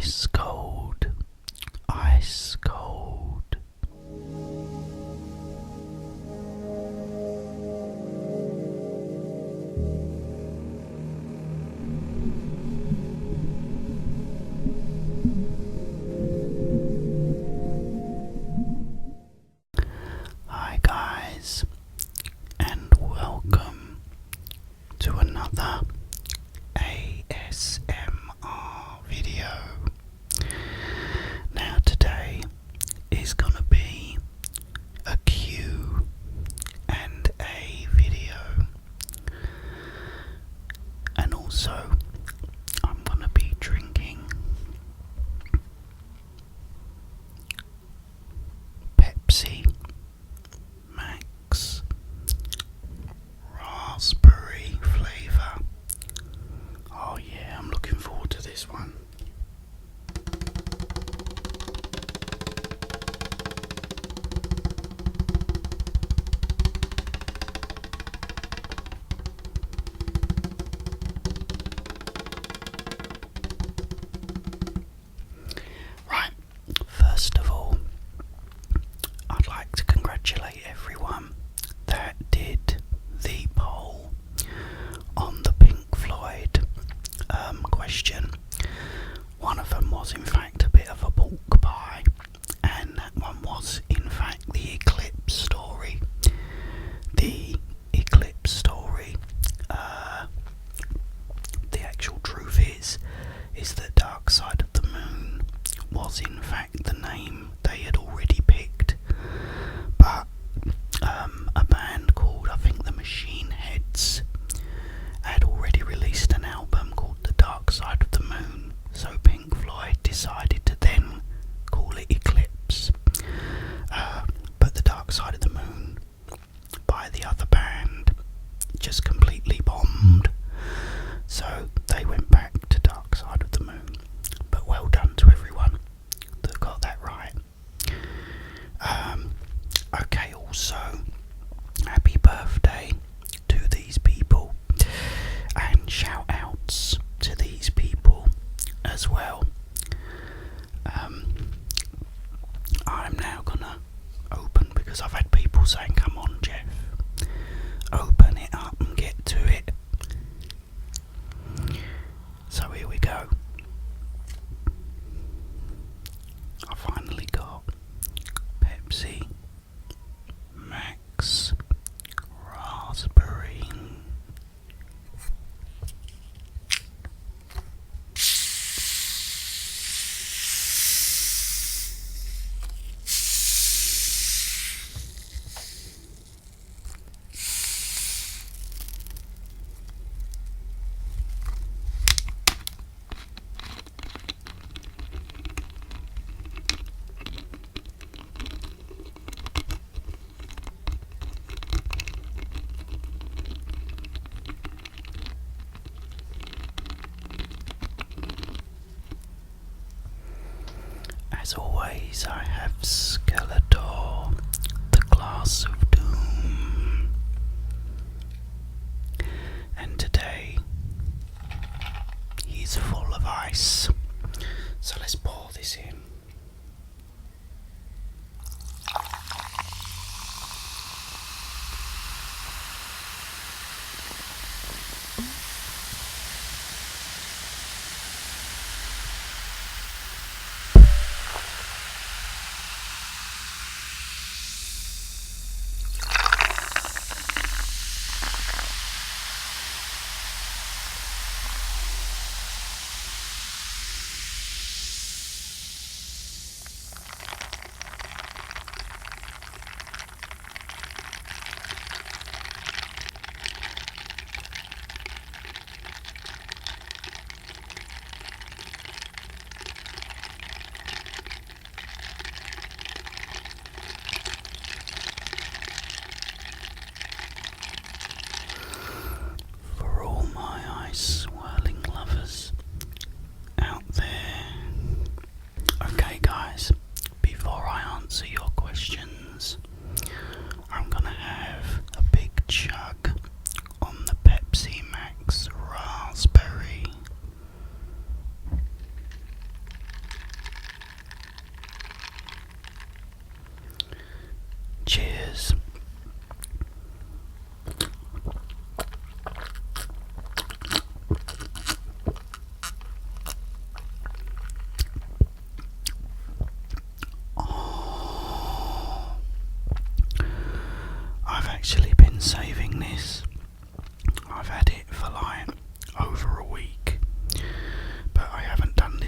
Ice cold, ice cold. Hi guys, and welcome to another ASMR video. Now today is gonna be a Q and A video, and also I'm gonna be drinking Pepsi Max raspberry flavour. Oh yeah, I'm looking forward to this one. Right, first of all, I'd like to congratulate everyone that did the poll on the Pink Floyd question. One of them was in fact a bit of a pork pie, and that one was in fact the eclipse story. The eclipse story, the actual truth is that Dark Side of the Moon was in fact the name they had already picked, but a band called, I think, the Machine Heads had already released an album called The Dark Side of the Moon, so Pink Floyd decided to then call it Eclipse. But The Dark Side of the Moon by the other band just completely bombed, so they went back to Dark Side of the Moon. But well done to everyone that got that right. Okay, also happy birthday to these people, and shout outs to these people as well. I'm now gonna open, because I've had people saying, come on Jeff, open it up and get to it. So here we go. I finally got Pepsi Max raspberry. As always, I have Skeletor, the Glass of Doom, and today he's full of ice. So let's pour this in.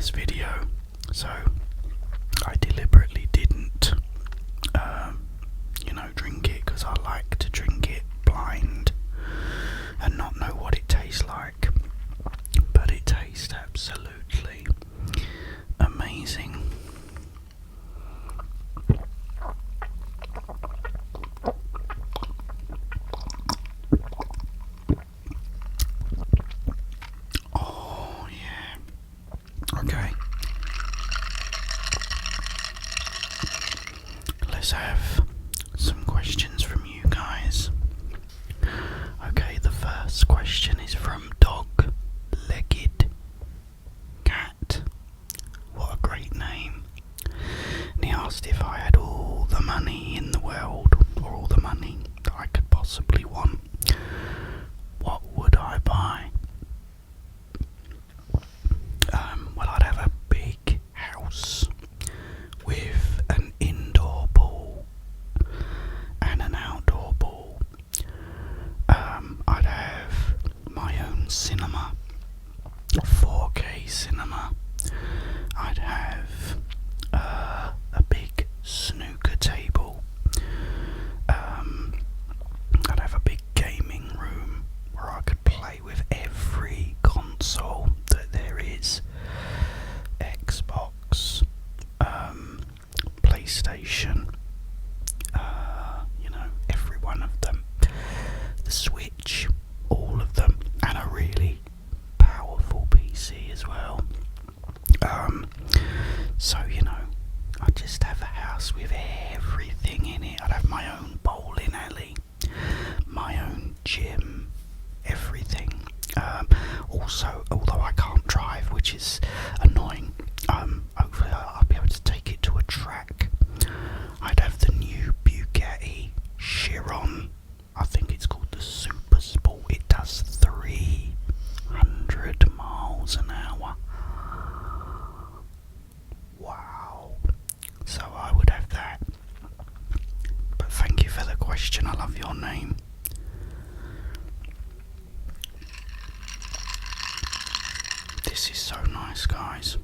this video, so I deliberately didn't, drink it because I like to drink it blind and not know what it tastes like. But it tastes absolutely amazing. Oh yeah. Okay. Let's have some questions from you guys. Okay, the first question is from Dog-Legged Cat. What a great name. And he asked if I had all the money in the world, or all the money that I could possibly want, what would I buy? Well, I'd have a big house with an indoor pool and an outdoor pool. I'd have my own cinema, 4K cinema. I'd have a big snooker table. I'd have a big gaming room where I could play with every console that there is. Xbox, PlayStation, every one of them. The Switch, all of them, and a really powerful PC as well. So I'd just have a house with everything in it. I'd have my own bowling alley, my own gym, everything. Also, although I can't drive, which is annoying, hopefully I'll be able to take it to a track. I'd have the new Bugatti Chiron. I think it's called the Super Sport. It does 300 miles an hour. Wow. So I would have that. But thank you for the question. I love your name. This is so nice, guys.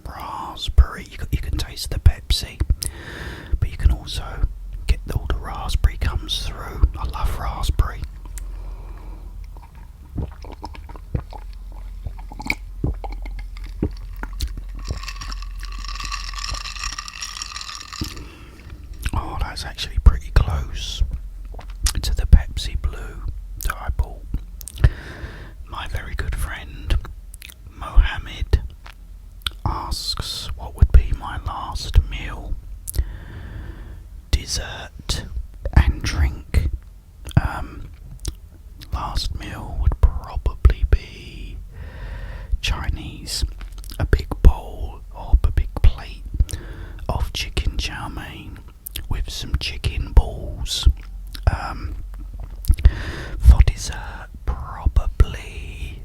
Raspberry. You can taste the Pepsi, but you can also get all the raspberry comes through. I love raspberry. Oh, that's actually pretty close to the Pepsi Blue that I bought. My very good friend Mohammed asks what would be my last meal, dessert and drink. Last meal would probably be Chinese, a big bowl or a big plate of chicken chow mein with some chicken balls. For dessert, probably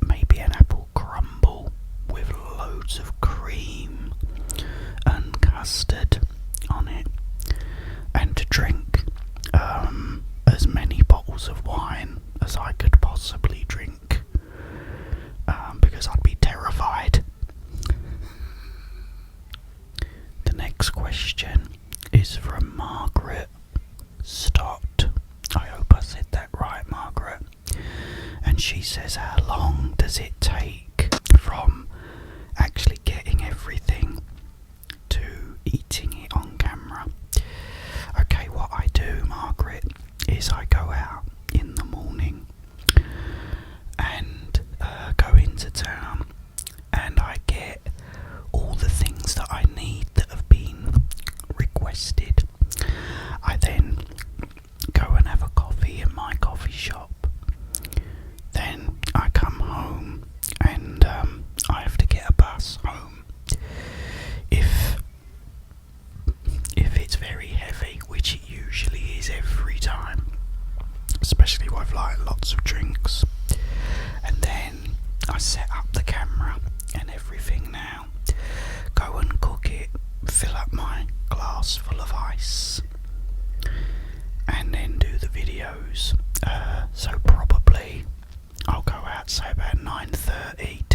maybe an apple crumble with loads of cream and custard on it. And to drink, as many bottles of wine as I could possibly drink, because I'd be terrified. The next question is from Margaret Stott. I hope I said that right, Margaret. And she says, how long does it take from actually getting everything to eating it on camera? Okay, what I do, Margaret, is I go out in the morning and go into town, and I get all the things that I need that have been requested. I then go and have a coffee in my coffee shop. Then I come home and I have to get a bus home. If it's very heavy, which it usually is every time, especially with like lots of drinks, and then I set up the camera and everything now, go and cook it, fill up my glass full of ice, and then do the videos. So probably I'll go out, say about 9:30,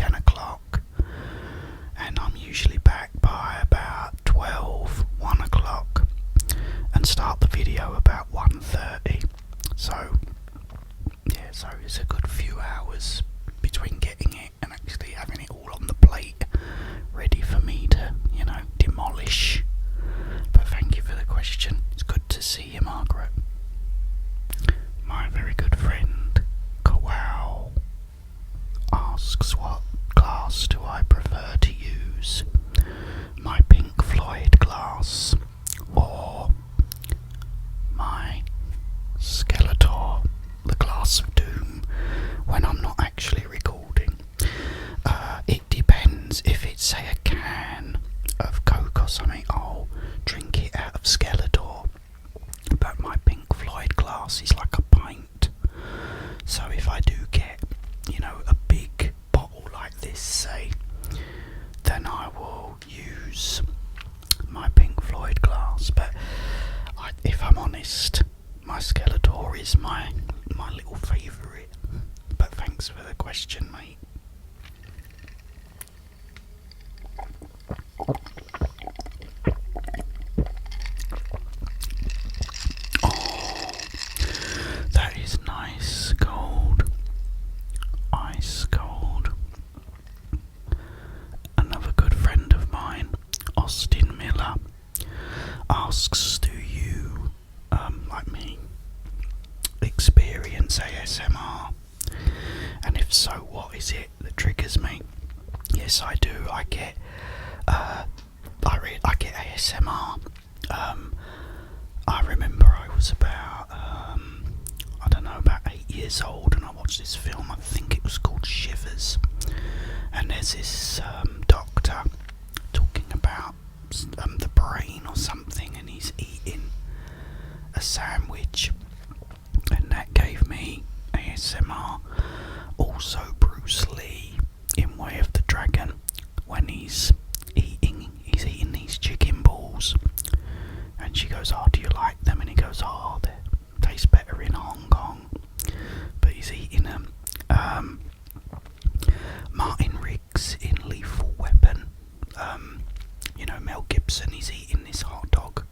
and start the video about 1:30. So yeah, so it's a good few hours between getting it and actually having it all on the plate, ready for me to, demolish. But thank you for the question. It's good to see you, Margaret. My very good friend, Kawau, asks what glass do I prefer to use? My Pink Floyd glass or my Skeletor, the glass of doom, when I'm not actually recording. It depends. If it's, say, a can of Coke or something, I'll drink it out of Skeletor. But my Pink Floyd glass is like a pint. So if I do get, a big bottle like this, say, then I will use my Pink Floyd glass. But if I'm honest, my Skeletor is my little favourite. But thanks for the question, mate. Oh, that is nice, cold. Ice cold. Another good friend of mine, Austin Miller, asks, do you, like me, experience ASMR? And if so, what is it that triggers me? Yes, I do. I get ASMR. I remember I was about, about 8 years old, and I watched this film. I think it was called Shivers. And there's this doctor talking about the brain or something, and he's eating a sandwich, and that gave me ASMR. Also Bruce Lee in Way of the Dragon, when he's eating these chicken balls, and she goes, oh, do you like them? And he goes, oh, they taste better in Hong Kong, but he's eating them. Martin Riggs in Lethal Weapon, Mel Gibson, he's eating this hot dog,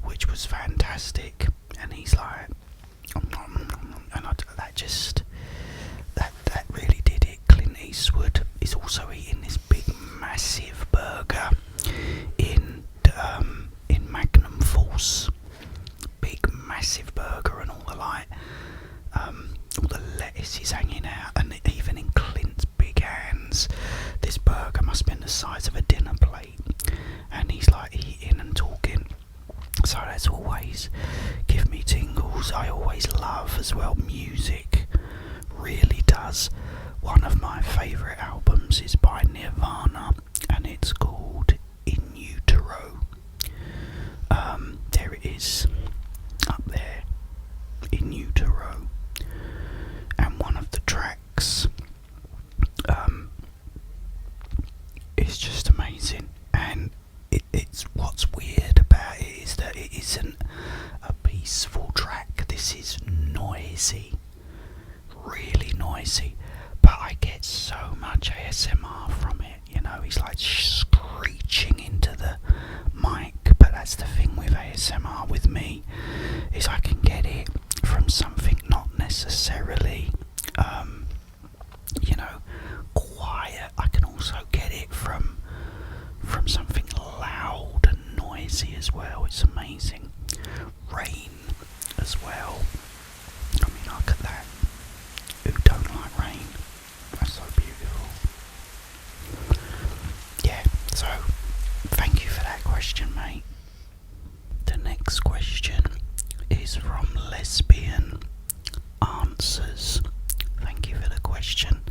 which was fantastic, and he's like, and that really did it. Clint Eastwood is also eating this big massive burger in Magnum Force, big massive burger, and all the lettuce is hanging out, and even in Clint's big hands, this burger must have been the size of a dinner plate, and he's like eating and talking. So that's always give me tingles. I always love as well music, really does. One of my favourite albums is by Nirvana, and it's called In Utero. There it is, up there, In Utero. And one of the tracks is just amazing. And it's what's weird about it is that it isn't a peaceful track. This is noisy, really noisy, but I get so much ASMR from it. He's like screeching into the mic, but that's the thing with ASMR with me, is I can get it from something not necessarily quiet. I can also get it from something loud and noisy as well. It's amazing. Rain as well. I mean, look at that. Who don't like rain? That's so beautiful. Yeah, so thank you for that question, mate. The next question is from Lesbian Answers. Thank you for the question.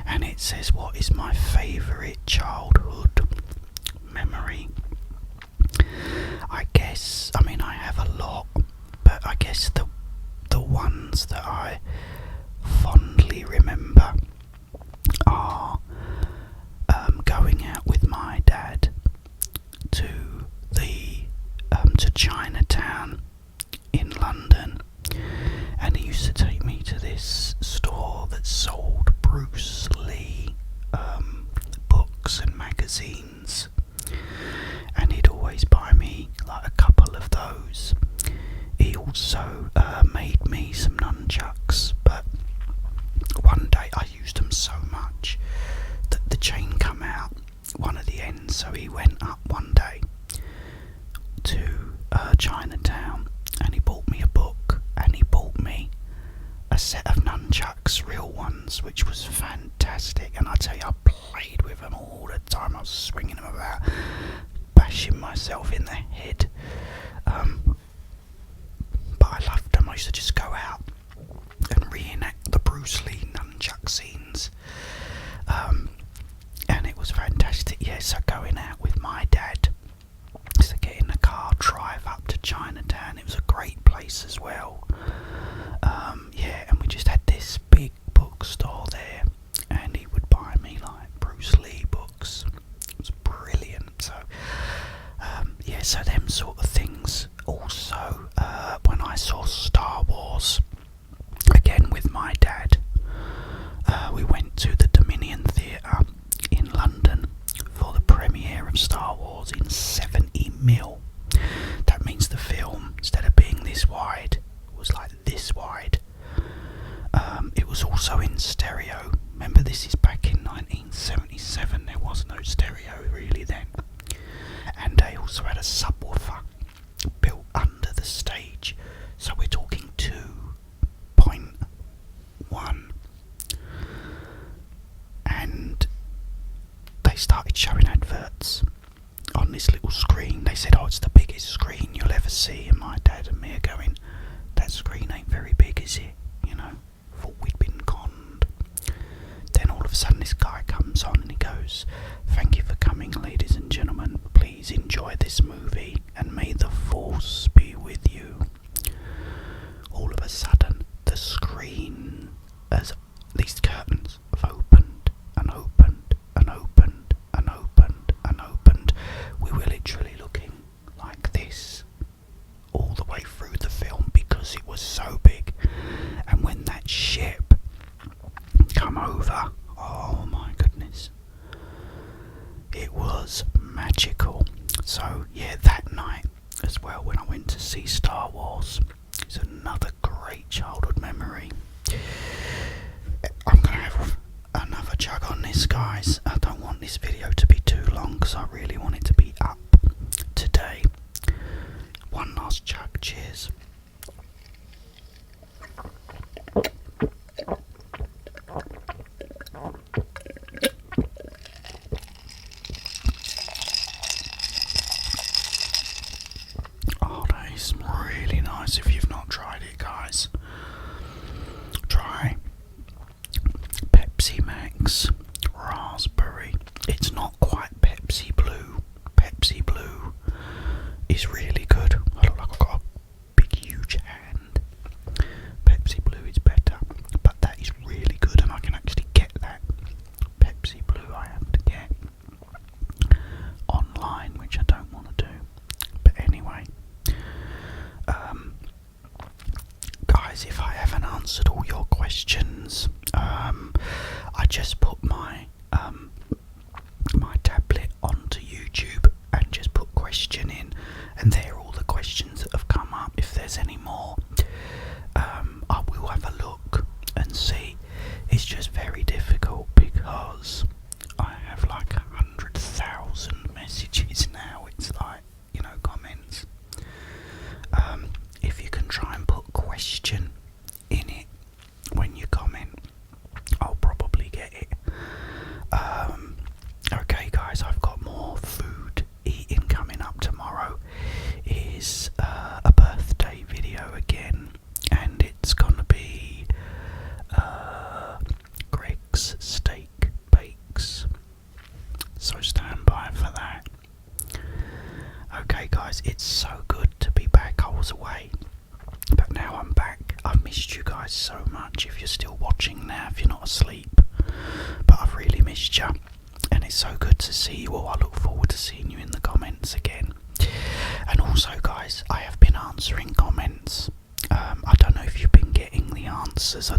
And it says, what is my favourite childhood memory? I have a lot, but I guess the ones that I fondly remember are going out with my dad to Chinatown in London, and he used to take me to this store that sold Bruce Lee books and magazines, and he'd always buy me like a couple of those So he went up one day to Chinatown, and he bought me a book, and he bought me a set of nunchucks, real ones, which was fantastic. And I tell you, I played with them all the time. I was swinging them about, bashing myself in the head. But I loved them. I used to just go out and reenact the Bruce Lee nunchuck scenes. And it was fantastic. Yeah, so going out with my dad, to get in the car, drive up to Chinatown. It was a great place as well. Yeah, and we just had this big bookstore there, and he would buy me like Bruce Lee books. It was brilliant. So yeah, so them sort of things. Also, when I saw Star Wars again with my dad, we went to the Dominion Theatre in London for the premiere of Star Wars in 70mm. That means the film, instead of being this wide, was like this wide. It was also in stereo. Remember, this is back in 1977. There was no stereo really then. And they also had a subwoofer built under the stage. So we're talking 2.1. And they started showing adverts on this little screen. They said, oh, it's the biggest screen you'll ever see. And my dad and me are going, that screen ain't very big, is it? You know, thought we'd been conned. Then all of a sudden this guy comes on and he goes, thank you for coming, ladies and gentlemen. Please enjoy this movie and may the force be with you. All of a sudden the screen, as these curtains have opened and opened and opened and opened and opened. We were literally looking like this all the way through the film because it was so big. And when that ship come over, oh my goodness, it was magical. So yeah, that night as well, when I went to see Star Wars, it's another great childhood memory. I'm gonna have another jug on this, guys. I don't want this video to be too long because I really want it to be up today. One last jug, cheers. Oh, that is really nice. If you've not tried it, guys, try Pepsi Max Raspberry. It's not quite Pepsi Blue. Pepsi Blue is really good. I look like I've got a big huge hand. Pepsi Blue is better, but that is really good, and I can actually get that. Pepsi Blue I have to get online, which I don't want to do. But anyway, guys, if I haven't answered all your questions, I just put my my tablet onto YouTube and just put question in, and there are all the questions that have come up. If there's any more, I will have a look and see. It's just very difficult because I have like 100,000 messages now. It's like, you know, comments. If you can try and put question in it when you comment, I'll probably get it. Okay, guys, I've got more food eating coming up. Tomorrow is a birthday video again, and it's gonna be Greg's Steak Bakes, so stand by for that. Okay, guys, it's so good to be back. I was away, but now I'm back. I've missed you guys so much. If you're still watching now, if you're not asleep, but I've really missed you, and it's so good to see you all. I look forward to seeing you in the comments again. And also, guys, I have been answering comments. I don't know if you've been getting the answers. I